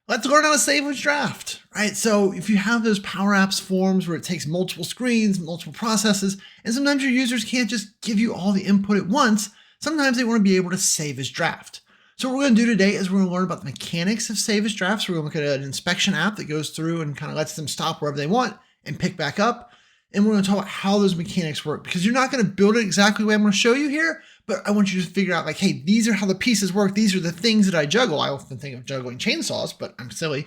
Let's learn how to save with draft, right? So if you have those PowerApps forms where it takes multiple screens, multiple processes, and sometimes your users can't just give you all the input at once, sometimes they want to be able to save as draft. So what we're going to do today is we're going to learn about the mechanics of save as draft. So we're going to look at an inspection app that goes through and kind of lets them stop wherever they want and pick back up. And we're going to talk about how those mechanics work, because you're not going to build it exactly the way I'm going to show you here, but I want you to figure out like, hey, these are how the pieces work. These are the things that I juggle. I often think of juggling chainsaws, but I'm silly.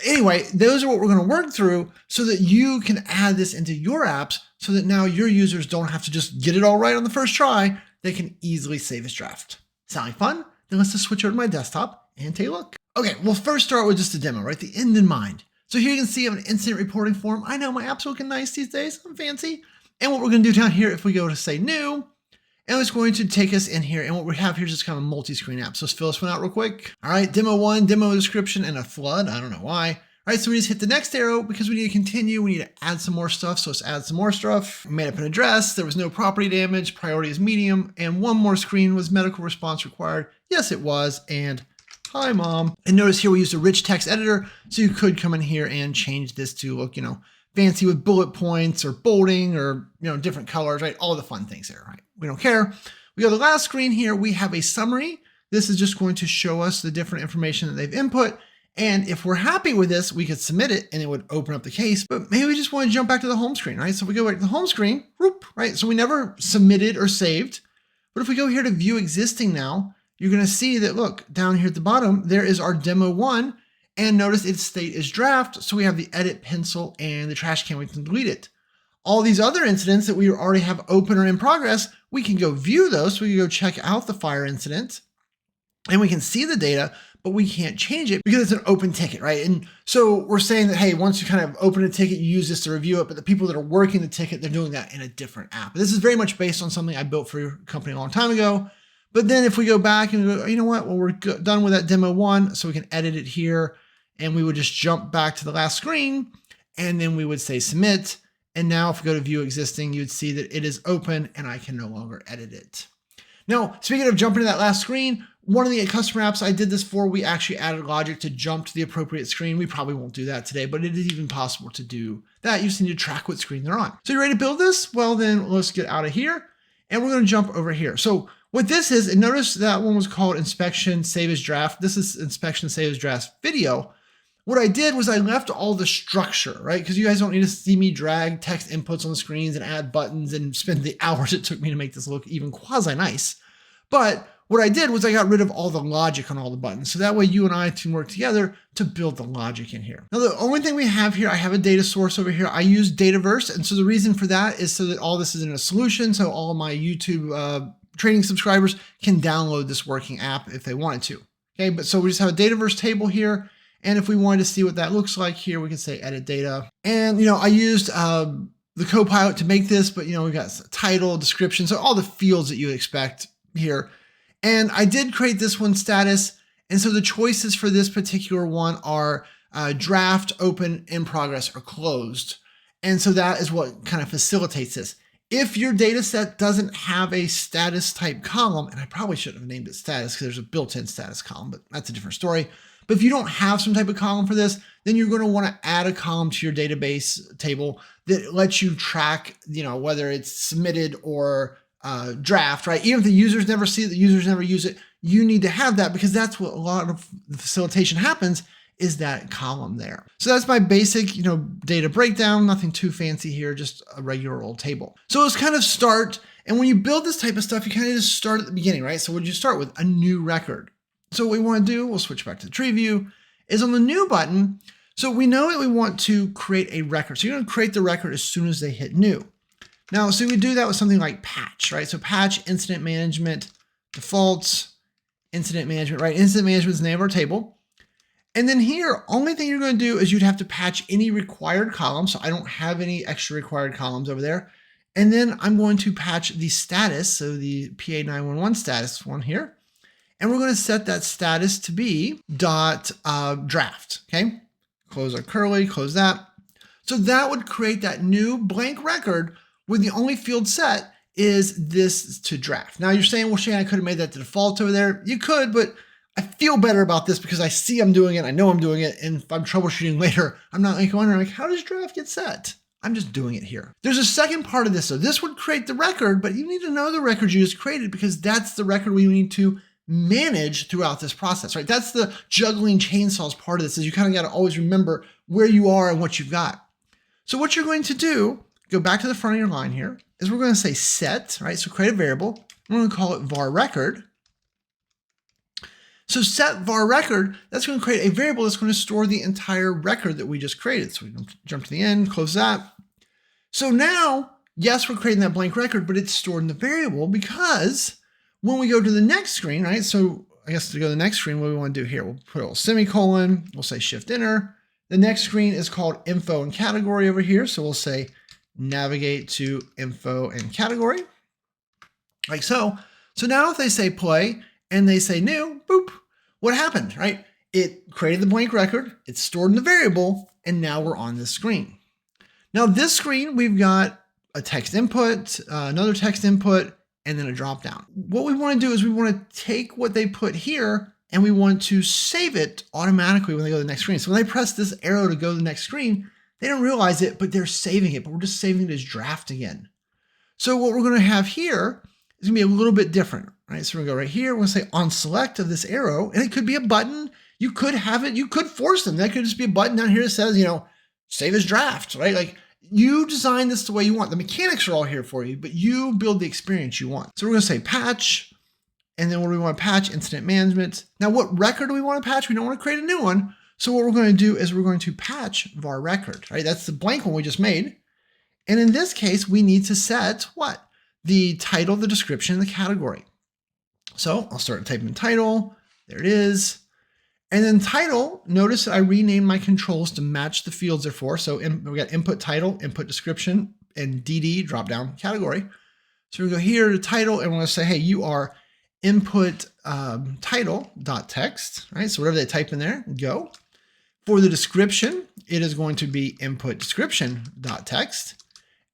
Anyway, those are what we're going to work through so that you can add this into your apps so that now your users don't have to just get it all right on the first try. They can easily save as draft. Sound like fun? Then let's just switch over to my desktop and take a look. Okay, we'll first start with just a demo, right? The end in mind. So here you can see I have an incident reporting form. I know my app's looking nice these days. I'm fancy. And what we're going to do down here, if we go to say new, and it's going to take us in here. And what we have here is just kind of a multi-screen app. So let's fill this one out real quick. All right, demo 1, demo description, and a flood. I don't know why. All right, so we just hit the next arrow because we need to continue. We need to add some more stuff. So let's add some more stuff. We made up an address. There was no property damage. Priority is medium. And one more screen. Was medical response required? Yes, it was. And hi, mom. And notice here we used a rich text editor. So you could come in here and change this to look, fancy with bullet points or bolding or, different colors, right? All the fun things there, right? We don't care. We go to the last screen here. We have a summary. This is just going to show us the different information that they've input. And if we're happy with this, we could submit it and it would open up the case, but maybe we just want to jump back to the home screen, right? So if we go back to the home screen, whoop, right? So we never submitted or saved, but if we go here to view existing now, you're going to see that, look, down here at the bottom, there is our demo 1. And notice its state is draft. So we have the edit pencil and the trash can, we can delete it. All these other incidents that we already have open or in progress, we can go view those. So we can go check out the fire incident and we can see the data, but we can't change it because it's an open ticket, right? And so we're saying that, hey, once you kind of open a ticket, you use this to review it, but the people that are working the ticket, they're doing that in a different app. This is very much based on something I built for your company a long time ago. But then if we go back and go, you know what? Well, we're done with that demo 1, so we can edit it here. And we would just jump back to the last screen and then we would say submit. And now if we go to view existing, you'd see that it is open and I can no longer edit it. Now, speaking of jumping to that last screen, one of the customer apps I did this for, we actually added logic to jump to the appropriate screen. We probably won't do that today, but it is even possible to do that. You just need to track what screen they're on. So you ready to build this? Well, then let's get out of here and we're going to jump over here. So what this is, and notice that one was called inspection save as draft. This is inspection save as draft video. What I did was I left all the structure, right? Because you guys don't need to see me drag text inputs on the screens and add buttons and spend the hours it took me to make this look even quasi-nice. But what I did was I got rid of all the logic on all the buttons. So that way you and I can work together to build the logic in here. Now, the only thing we have here, I have a data source over here. I use Dataverse. And so the reason for that is so that all this is in a solution. So all of my YouTube training subscribers can download this working app if they wanted to. Okay, but so we just have a Dataverse table here. And if we wanted to see what that looks like here, we can say edit data. And, I used the Copilot to make this, but, we've got title, description, so all the fields that you would expect here. And I did create this one status. And so the choices for this particular one are draft, open, in progress, or closed. And so that is what kind of facilitates this. If your data set doesn't have a status type column, and I probably shouldn't have named it status because there's a built-in status column, but that's a different story. But if you don't have some type of column for this, then you're going to want to add a column to your database table that lets you track, whether it's submitted or draft, right? Even if the users never see it, the users never use it, you need to have that because that's what a lot of the facilitation happens, is that column there. So that's my basic, data breakdown, nothing too fancy here, just a regular old table. So let's kind of start. And when you build this type of stuff, you kind of just start at the beginning, right? So what did you start with? A new record. So what we want to do, we'll switch back to the tree view, is on the new button. So we know that we want to create a record. So you're going to create the record as soon as they hit new. Now, so we do that with something like patch, right? So patch, incident management, defaults, incident management, right? Incident management is the name of our table. And then here, only thing you're going to do is you'd have to patch any required columns. So I don't have any extra required columns over there. And then I'm going to patch the status. So the PA911 status one here. And we're going to set that status to be .draft, okay? Close our curly, close that. So that would create that new blank record where the only field set is this to draft. Now you're saying, well, Shane, I could have made that the default over there. You could, but I feel better about this because I see I'm doing it. I know I'm doing it. And if I'm troubleshooting later, I'm not like wondering like, how does draft get set? I'm just doing it here. There's a second part of this. So this would create the record, but you need to know the record you just created because that's the record we need to manage throughout this process, right? That's the juggling chainsaws part of this is you kind of got to always remember where you are and what you've got. So what you're going to do, go back to the front of your line here, is we're going to say set, right? So create a variable. We're going to call it var record. So set var record, that's going to create a variable that's going to store the entire record that we just created. So we can jump to the end, close that. So now, yes, we're creating that blank record, but it's stored in the variable because when we go to the next screen, right? So I guess to go to the next screen, what we want to do here, we'll put a little semicolon, we'll say shift enter. The next screen is called info and category over here. So we'll say navigate to info and category, like so. So now if they say play and they say new, boop, what happened, right? It created the blank record, it's stored in the variable, and now we're on this screen. Now this screen, we've got a text input, another text input, and then a drop down. What we want to do is we want to take what they put here and we want to save it automatically when they go to the next screen. So when they press this arrow to go to the next screen, they don't realize it, but they're saving it, but we're just saving it as draft again. So what we're going to have here is going to be a little bit different, right? So we're going to go right here. We're going to say on select of this arrow, and it could be a button. You could have it, you could force them. That could just be a button down here that says, you know, save as draft, right? Like you design this the way you want. The mechanics are all here for you, but you build the experience you want. So we're going to say patch, and then what do we want to patch? Incident management. Now what record do we want to patch? We don't want to create a new one. So what we're going to do is we're going to patch var record, right? That's the blank one we just made. And in this case, we need to set what? The title, the description, and the category. So I'll start typing title. There it is. And then title, notice I renamed my controls to match the fields they're for. So we got input title, input description, and DD drop down category. So we go here to title and we're going to say, hey, you are input title.text, right? So whatever they type in there, go. For the description, it is going to be input description.text.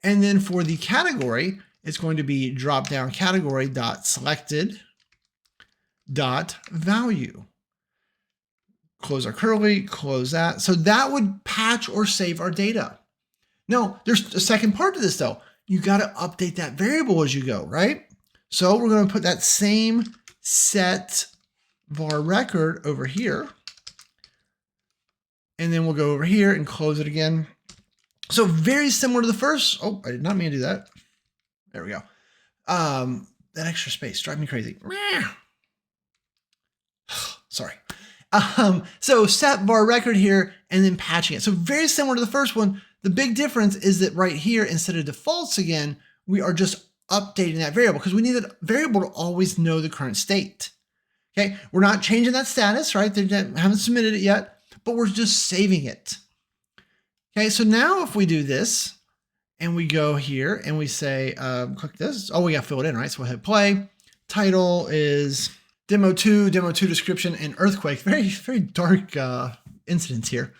And then for the category, it's going to be drop down category.selected.value. Close our curly, close that. So that would patch or save our data. Now, there's a second part to this though. You got to update that variable as you go, right? So we're going to put that same set var record over here. And then we'll go over here and close it again. So very similar to the first. Oh, I did not mean to do that. There we go. That extra space drives me crazy. Sorry. So set var record here and then patching it. So very similar to the first one. The big difference is that right here, instead of defaults again, we are just updating that variable because we need that variable to always know the current state. Okay, we're not changing that status, right? They haven't submitted it yet, but we're just saving it. Okay, so now if we do this and we go here and we say, click this. Oh, we got to fill it in, right? So we'll hit play. Title is demo 2 description, and earthquake. Very, very dark incidents here.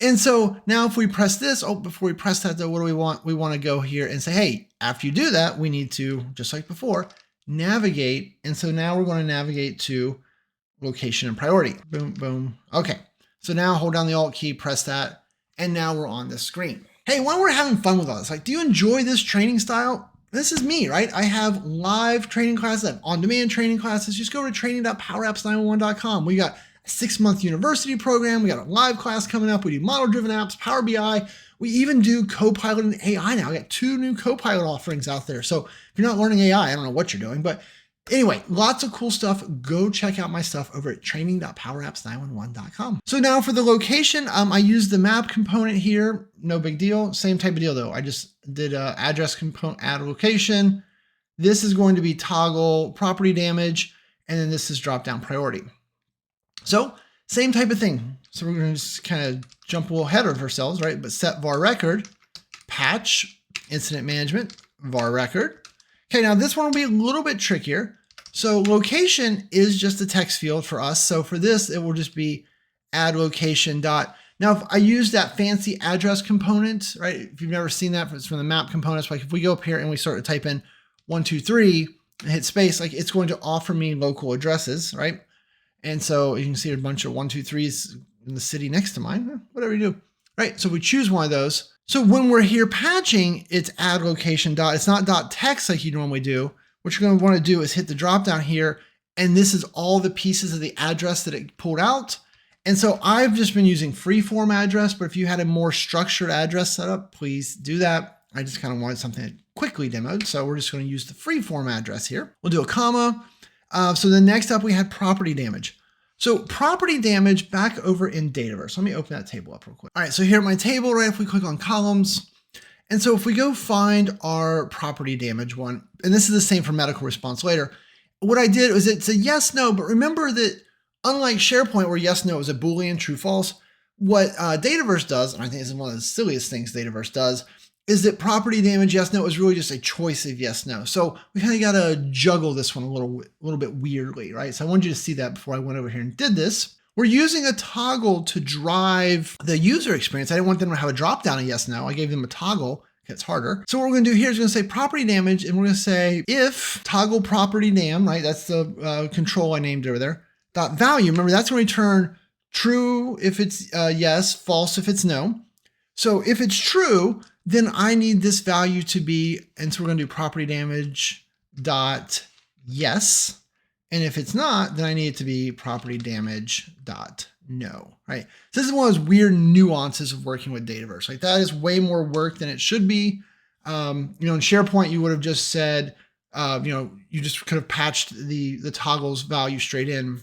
And so now if we press this, oh, before we press that though, what do we want? We want to go here and say, hey, after you do that, we need to, just like before, navigate. And so now we're going to navigate to location and priority. Boom, boom. Okay. So now hold down the Alt key, press that, and now we're on the screen. Hey, while we're having fun with all this, like, do you enjoy this training style? This is me, right? I have live training classes, I have on-demand training classes. Just go to training.powerapps911.com. We got a 6-month university program. We got a live class coming up. We do model-driven apps, Power BI. We even do Copilot and AI now. We got 2 new Copilot offerings out there. So if you're not learning AI, I don't know what you're doing, but anyway, lots of cool stuff. Go check out my stuff over at training.powerapps911.com. So now for the location, I use the map component here. No big deal. Same type of deal though. I just did a address component, add a location. This is going to be toggle property damage. And then this is drop down priority. So same type of thing. So we're going to just kind of jump a little ahead of ourselves, right? But set var record, patch, incident management, var record. Okay, now this one will be a little bit trickier. So location is just a text field for us. So for this, it will just be add location dot. Now, if I use that fancy address component, right? If you've never seen that, it's from the map components. Like if we go up here and we start to type in 123 and hit space, like it's going to offer me local addresses, right? And so you can see a bunch of 1, 2, 3s in the city next to mine, whatever you do. Right, so we choose one of those. So when we're here patching, it's add location dot, it's not dot text like you normally do. What you're gonna wanna do is hit the drop down here, and this is all the pieces of the address that it pulled out. And so I've just been using free form address, but if you had a more structured address setup, please do that. I just kind of wanted something quickly demoed. So we're just gonna use the free form address here. We'll do a comma. So then next up we had property damage. So property damage back over in Dataverse. Let me open that table up real quick. All right, so here at my table, right, if we click on columns, and so if we go find our property damage one, and this is the same for medical response later, what I did was it's a yes, no, but remember that unlike SharePoint where yes, no is a Boolean, true, false, what Dataverse does, and I think this is one of the silliest things Dataverse does, is that property damage, yes, no, is really just a choice of yes, no. So we kind of got to juggle this one a little bit weirdly, right? So I wanted you to see that before I went over here and did this. We're using a toggle to drive the user experience. I didn't want them to have a drop down of yes, no. I gave them a toggle. It's harder. So what we're going to do here is going to say property damage, and we're going to say if toggle property dam, right? That's the control I named over there. Dot value. Remember, that's going to return true if it's yes, false if it's no. So if it's true, then I need this value to be, and so we're going to do property damage dot yes. And if it's not, then I need it to be property damage dot no, right? So this is one of those weird nuances of working with Dataverse. Like that is way more work than it should be. In SharePoint, you would have just said, you just could have patched the toggles value straight in.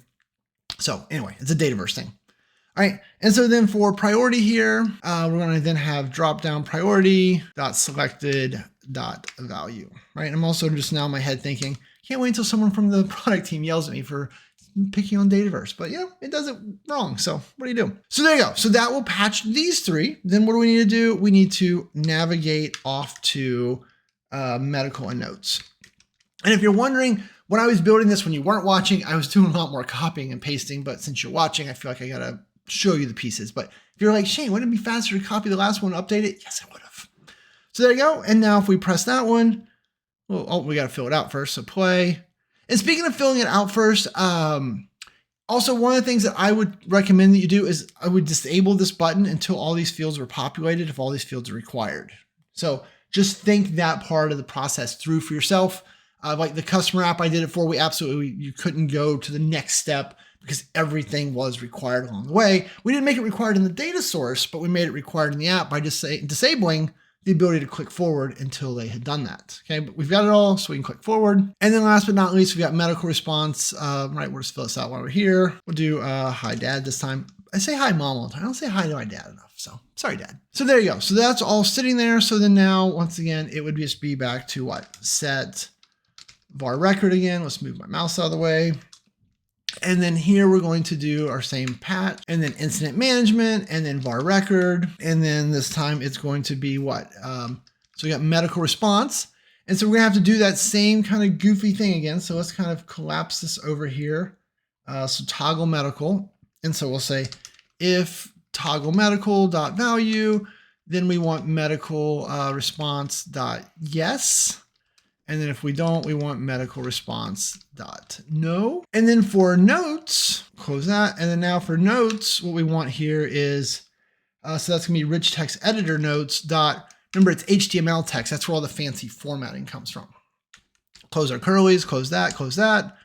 So anyway, it's a Dataverse thing. All right, and so then for priority here, we're going to then have drop down priority dot selected dot value, right? And I'm also just now in my head thinking, can't wait until someone from the product team yells at me for picking on Dataverse, but it does it wrong. So what do you do? So there you go. So that will patch these three. Then what do we need to do? We need to navigate off to medical and notes. And if you're wondering, when I was building this, when you weren't watching, I was doing a lot more copying and pasting, but since you're watching, I feel like I gotta show you the pieces. But if you're like, Shane, wouldn't it be faster to copy the last one, update it? Yes, I would have. So there you go. And now if we press that one, well, we got to fill it out first. So play. And speaking of filling it out first, also one of the things that I would recommend that you do is I would disable this button until all these fields are populated, if all these fields are required. So just think that part of the process through for yourself. Like the customer app I did it for, you couldn't go to the next step because everything was required along the way. We didn't make it required in the data source, but we made it required in the app by just disabling the ability to click forward until they had done that. Okay, but we've got it all, so we can click forward. And then last but not least, we've got medical response. Right, we'll just fill this out while we're here. We'll do hi dad this time. I say hi mom all the time. I don't say hi to my dad enough, so sorry dad. So there you go. So that's all sitting there. So then now, once again, it would just be back to what? Set var record again. Let's move my mouse out of the way. And then here we're going to do our same patch, and then incident management, and then var record. And then this time it's going to be what? So we got medical response. And so we're gonna have to do that same kind of goofy thing again. So let's kind of collapse this over here. So toggle medical. And so we'll say if toggle medical dot value, then we want medical response dot yes. And then if we don't, we want medical response dot no. And then for notes, close that. And then now for notes, what we want here is, so that's gonna be rich text editor notes dot, remember it's HTML text. That's where all the fancy formatting comes from. Close our curlies, close that.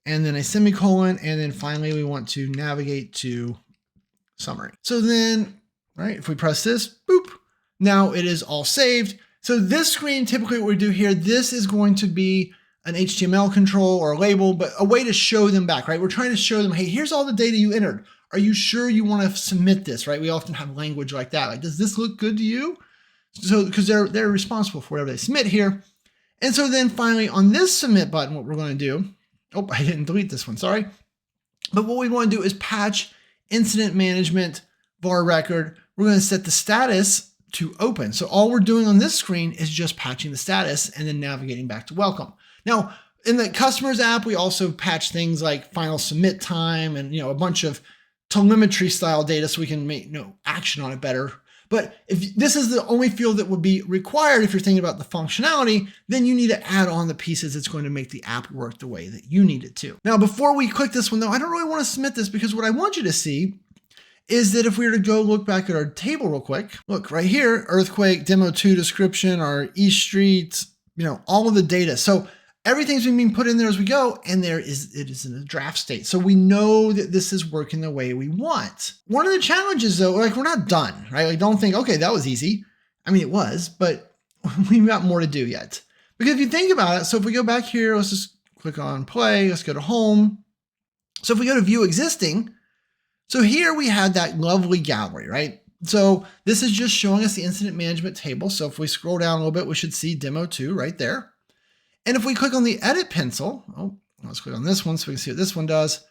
And then a semicolon. And then finally we want to navigate to summary. So then, right, if we press this, boop, now it is all saved. So this screen, typically what we do here, this is going to be an HTML control or a label, but a way to show them back, right? We're trying to show them, hey, here's all the data you entered. Are you sure you want to submit this, right? We often have language like that. Like, does this look good to you? So, because they're responsible for whatever they submit here. And so then finally on this submit button, what we're going to do, oh, I didn't delete this one, sorry. But what we want to do is patch incident management var record. We're going to set the status to open. So all we're doing on this screen is just patching the status and then navigating back to welcome. Now, in the customers app, we also patch things like final submit time and a bunch of telemetry style data so we can make action on it better. But if this is the only field that would be required if you're thinking about the functionality, then you need to add on the pieces that's going to make the app work the way that you need it to. Now, before we click this one though, I don't really want to submit this because what I want you to see is that if we were to go look back at our table real quick, look right here, earthquake, demo 2 description, our East Street, all of the data. So everything's being put in there as we go, and it is in a draft state. So we know that this is working the way we want. One of the challenges though, we're not done, right? Don't think, okay, that was easy. I mean, it was, but we've got more to do yet. Because if you think about it, so if we go back here, let's just click on play, let's go to home. So if we go to view existing, so here we had that lovely gallery, right? So this is just showing us the incident management table. So if we scroll down a little bit, we should see demo 2 right there. And if we click on the edit pencil, let's click on this one so we can see what this one does.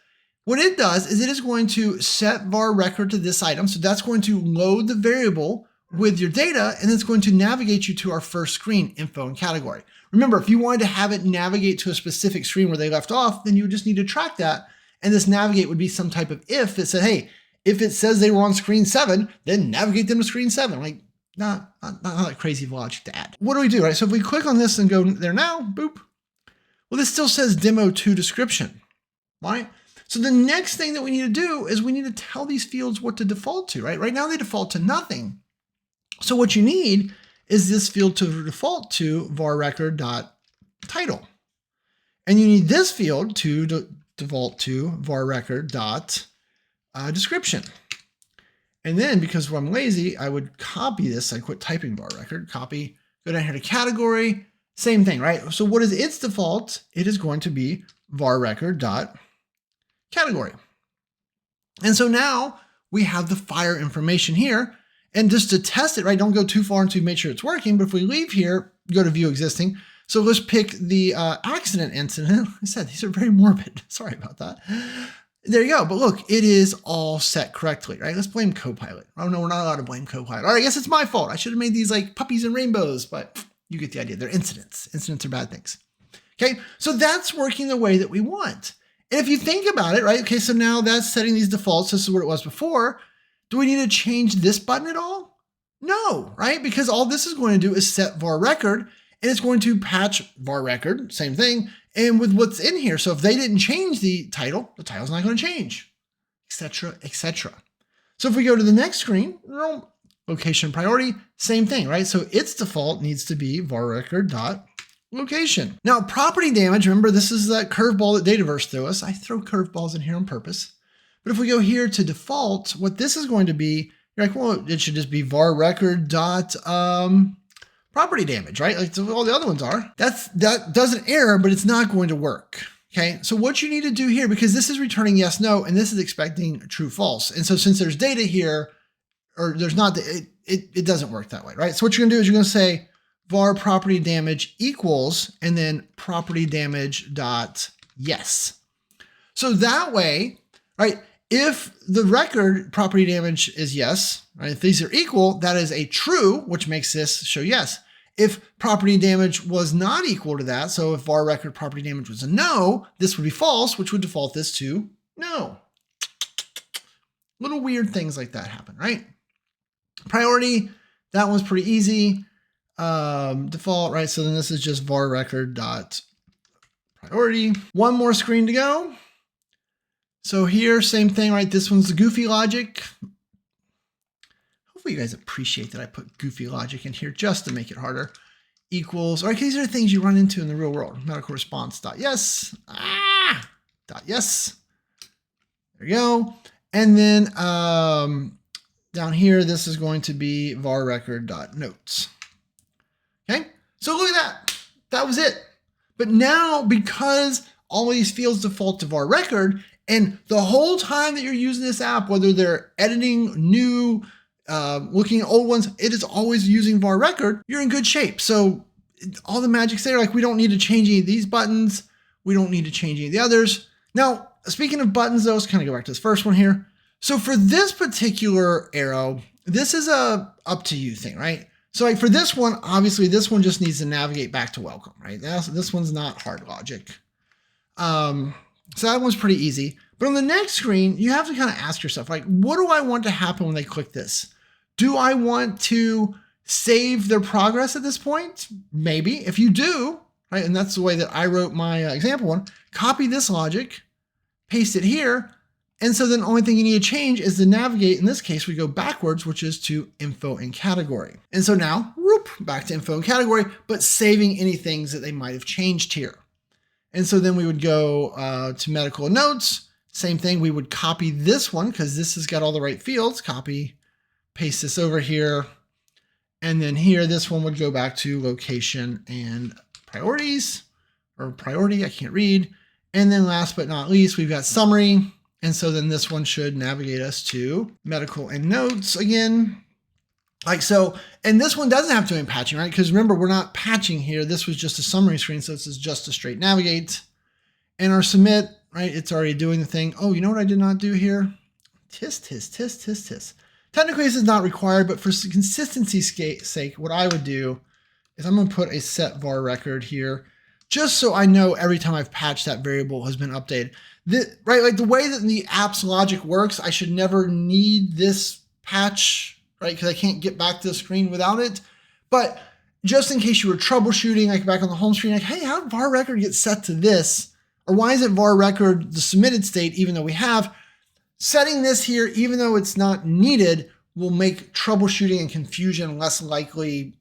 What it does is it is going to set var record to this item. So that's going to load the variable with your data, and it's going to navigate you to our first screen, info and category. Remember, if you wanted to have it navigate to a specific screen where they left off, then you would just need to track that. And this navigate would be some type of if that said, hey, if it says they were on screen 7, then navigate them to screen 7. Like, not that crazy of logic to add. What do we do, right? So if we click on this and go there now, boop. Well, this still says demo 2 description, right? So the next thing that we need to do is we need to tell these fields what to default to, right? Right now they default to nothing. So what you need is this field to default to var record.title. And you need this field to default to var record.description. And then because I'm lazy, I would copy this. I quit typing var record, copy, go down here to category, same thing, right? So what is its default? It is going to be var record.category. And so now we have the fire information here. And just to test it, right? Don't go too far into make sure it's working. But if we leave here, go to view existing. So let's pick the accident incident. Like I said, these are very morbid. Sorry about that. There you go. But look, it is all set correctly, right? Let's blame Copilot. Oh no, we're not allowed to blame Copilot. All right, I guess it's my fault. I should have made these like puppies and rainbows, but you get the idea. They're incidents. Incidents are bad things. Okay, so that's working the way that we want. And if you think about it, right? Okay, so now that's setting these defaults. This is what it was before. Do we need to change this button at all? No, right? Because all this is going to do is set var record, and it's going to patch var record, same thing, and with what's in here. So if they didn't change the title's not going to change, etc., etc. So if we go to the next screen, location priority, same thing, right? So its default needs to be var record.location. Now, property damage, remember, this is that curveball that Dataverse threw us. I throw curveballs in here on purpose. But if we go here to default, what this is going to be, you're like, well, it should just be var record.property damage, right? Like all the other ones are. That does an error, but it's not going to work. Okay, so what you need to do here, because this is returning yes, no, and this is expecting true, false. And so since there's data here, or there's not, it doesn't work that way, right? So what you're gonna do is you're gonna say var property damage equals, and then property damage dot yes. So that way, right, if the record property damage is yes, right, if these are equal, that is a true, which makes this show yes. If property damage was not equal to that, so if var record property damage was a no, this would be false, which would default this to no. Little weird things like that happen, right? Priority, that one's pretty easy. Default, right? So then this is just var record dot priority. One more screen to go. So here, same thing, right? This one's the goofy logic. Hopefully you guys appreciate that I put goofy logic in here just to make it harder. Equals, all right, these are the things you run into in the real world. Medical response dot yes. Dot yes. There you go. And then down here, this is going to be var record dot notes. Okay, so look at that. That was it. But now, because all of these fields default to var record, and the whole time that you're using this app, whether they're editing new, looking at old ones, it is always using var record, you're in good shape. So all the magic's there. Like, we don't need to change any of these buttons. We don't need to change any of the others. Now, speaking of buttons, though, let's kind of go back to this first one here. So for this particular arrow, this is a up to you thing, right? So like for this one, obviously this one just needs to navigate back to welcome, right? This one's not hard logic. So that one's pretty easy. But on the next screen, you have to kind of ask yourself, like, what do I want to happen when they click this? Do I want to save their progress at this point? Maybe. If you do, right, and that's the way that I wrote my example one, copy this logic, paste it here, and so then the only thing you need to change is to navigate. In this case, we go backwards, which is to info and category. And so now, whoop, back to info and category, but saving any things that they might have changed here. And so then we would go to medical notes. Same thing, we would copy this one because this has got all the right fields. Copy, paste this over here. And then here, this one would go back to location and priorities, or priority, I can't read. And then last but not least, we've got summary. And so then this one should navigate us to medical and notes again. Like so, and this one doesn't have to be patching, right? Because remember, we're not patching here. This was just a summary screen, so this is just a straight navigate. And our submit, right, it's already doing the thing. Oh, you know what I did not do here? Tisk, tisk, tisk, tisk, tisk. Technically, this is not required, but for consistency's sake, what I would do is I'm going to put a set var record here, just so I know every time I've patched that variable has been updated. Right, like the way that the app's logic works, I should never need this patch, right? Because I can't get back to the screen without it. But just in case you were troubleshooting, like back on the home screen, like, hey, how did var record get set to this? Or why is it var record the submitted state, even though we have? Setting this here, even though it's not needed, will make troubleshooting and confusion less likely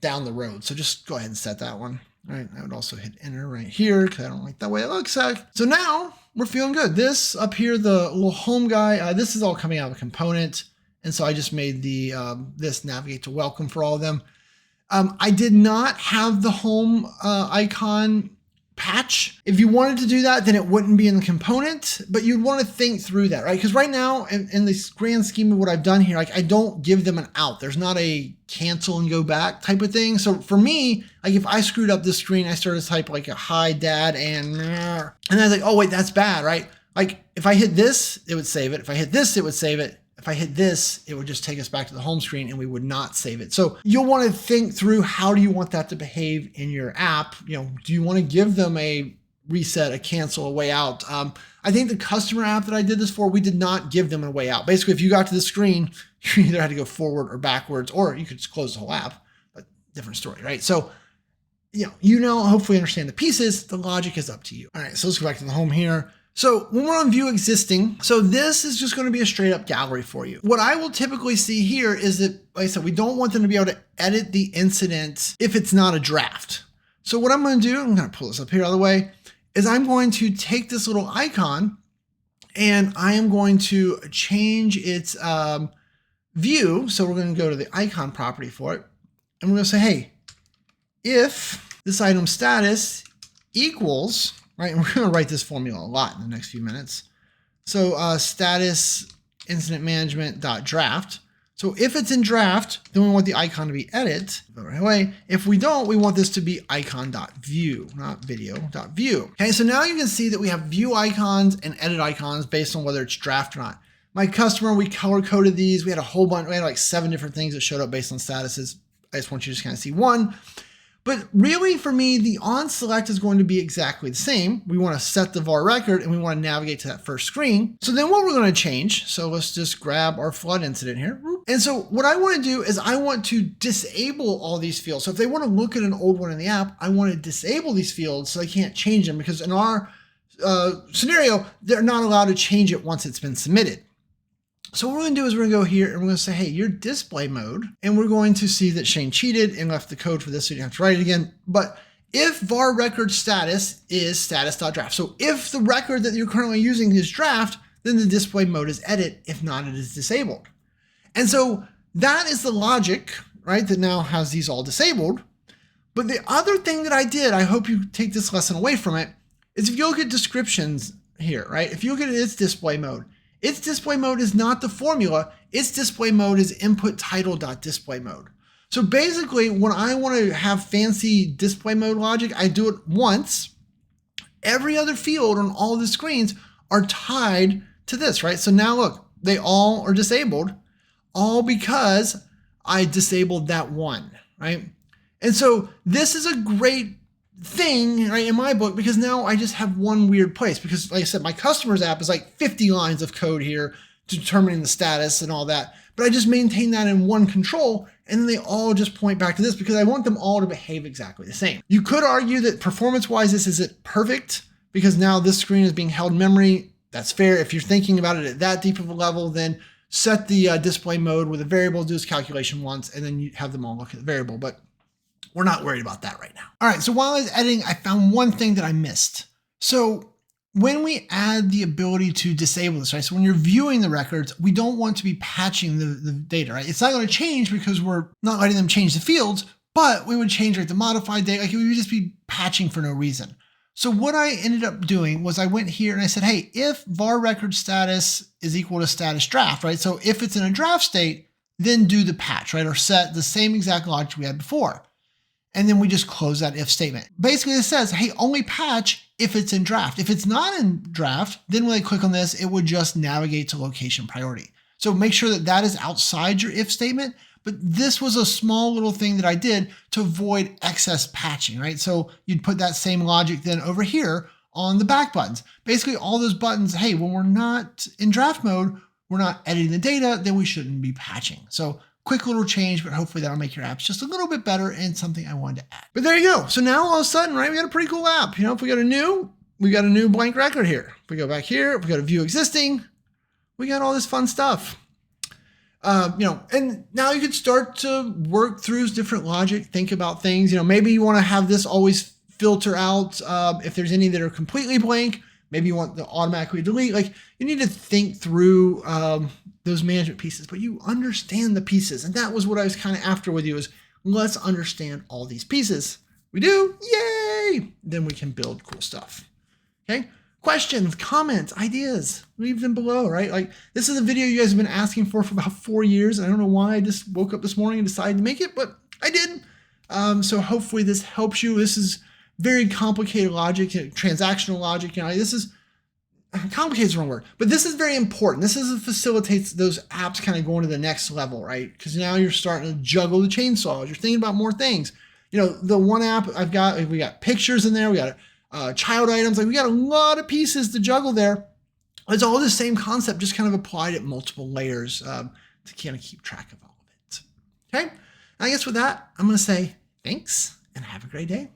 down the road. So just go ahead and set that one. All right, I would also hit enter right here because I don't like that way it looks like. So now we're feeling good. This up here, the little home guy, this is all coming out of a component. And so I just made the this navigate to welcome for all of them. I did not have the home icon patch. If you wanted to do that, then it wouldn't be in the component, but you'd want to think through that, right? Because right now, in this grand scheme of what I've done here, like I don't give them an out. There's not a cancel and go back type of thing. So for me, like if I screwed up this screen, I started to type like a hi dad and I was like, oh wait, that's bad, right? Like if I hit this, it would save it. If I hit this, it would save it. If I hit this, it would just take us back to the home screen and we would not save it. So you'll want to think through, how do you want that to behave in your app? You know, do you want to give them a reset, a cancel, a way out? I think the customer app that I did this for, we did not give them a way out. Basically, if you got to the screen, you either had to go forward or backwards, or you could just close the whole app, but different story, right? So, hopefully understand the pieces. The logic is up to you. All right, so let's go back to the home here. So when we're on view existing, so this is just going to be a straight up gallery for you. What I will typically see here is that, like I said, we don't want them to be able to edit the incident if it's not a draft. So what I'm going to do, I'm going to pull this up here out of the way, is I'm going to take this little icon and I am going to change its view. So we're going to go to the icon property for it. And we're going to say, hey, if this item status equals, right, and we're going to write this formula a lot in the next few minutes. So status incident management dot draft. So if it's in draft, then we want the icon to be edit. Right away. If we don't, we want this to be icon.view, not video.view. Okay, so now you can see that we have view icons and edit icons based on whether it's draft or not. My customer, we color coded these. We had a whole bunch, we had like 7 different things that showed up based on statuses. I just want you to just kind of see one. But really for me, the on select is going to be exactly the same. We want to set the var record and we want to navigate to that first screen. So then what we're going to change, so let's just grab our flood incident here. And so what I want to do is I want to disable all these fields. So if they want to look at an old one in the app, I want to disable these fields so they can't change them, because in our scenario, they're not allowed to change it once it's been submitted. So what we're going to do is we're going to go here and we're going to say, hey, your display mode. And we're going to see that Shane cheated and left the code for this, so you don't have to write it again. But if var record status is status.draft, so if the record that you're currently using is draft, then the display mode is edit. If not, it is disabled. And so that is the logic, right, that now has these all disabled. But the other thing that I did, I hope you take this lesson away from it, is if you look at descriptions here, right, if you look at its display mode is not the formula. Its display mode is input title.display mode. So basically, when I want to have fancy display mode logic, I do it once. Every other field on all the screens are tied to this, right? So now look, they all are disabled, all because I disabled that one, right? And so this is a great thing, right, in my book, because now I just have one weird place, because like I said, my customer's app is like 50 lines of code here determining the status and all that. But I just maintain that in one control, and then they all just point back to this because I want them all to behave exactly the same. You could argue that performance-wise, this isn't perfect because now this screen is being held in memory. That's fair. If you're thinking about it at that deep of a level, then set the display mode with a variable, do this calculation once, and then you have them all look at the variable. But we're not worried about that right now. All right, so while I was editing, I found one thing that I missed. So when we add the ability to disable this, right? So when you're viewing the records, we don't want to be patching the data, right? It's not going to change because we're not letting them change the fields, but we would change the modified data. Like, we would just be patching for no reason. So what I ended up doing was I went here and I said, hey, if var record status is equal to status draft, right? So if it's in a draft state, then do the patch, right? Or set the same exact logic we had before. And then we just close that if statement. Basically, it says, hey, only patch if it's in draft. If it's not in draft, then when I click on this, it would just navigate to location priority. So make sure that that is outside your if statement. But this was a small little thing that I did to avoid excess patching, right? So you'd put that same logic then over here on the back buttons. Basically, all those buttons, hey, when we're not in draft mode, we're not editing the data, then we shouldn't be patching. So quick little change, but hopefully that'll make your apps just a little bit better and something I wanted to add. But there you go. So now all of a sudden, right, we got a pretty cool app. You know, if we got a new blank record here. If we go back here, if we go to view existing, we got all this fun stuff. And now you could start to work through different logic, think about things. Maybe you want to have this always filter out if there's any that are completely blank. Maybe you want to automatically delete. Like, you need to think through those management pieces, but you understand the pieces. And that was what I was kind of after with you, is let's understand all these pieces. We do, yay! Then we can build cool stuff. Okay. Questions, comments, ideas, leave them below, right? Like, this is a video you guys have been asking for about 4 years. And I don't know why I just woke up this morning and decided to make it, but I did. So hopefully this helps you. This is very complicated logic, transactional logic. This is complicated is the wrong word, but this is very important. This is facilitates those apps kind of going to the next level, right? Because now you're starting to juggle the chainsaws. You're thinking about more things. The one app we got pictures in there. We got child items. Like, we got a lot of pieces to juggle there. It's all the same concept, just kind of applied at multiple layers to kind of keep track of all of it. Okay. And I guess with that, I'm going to say thanks and have a great day.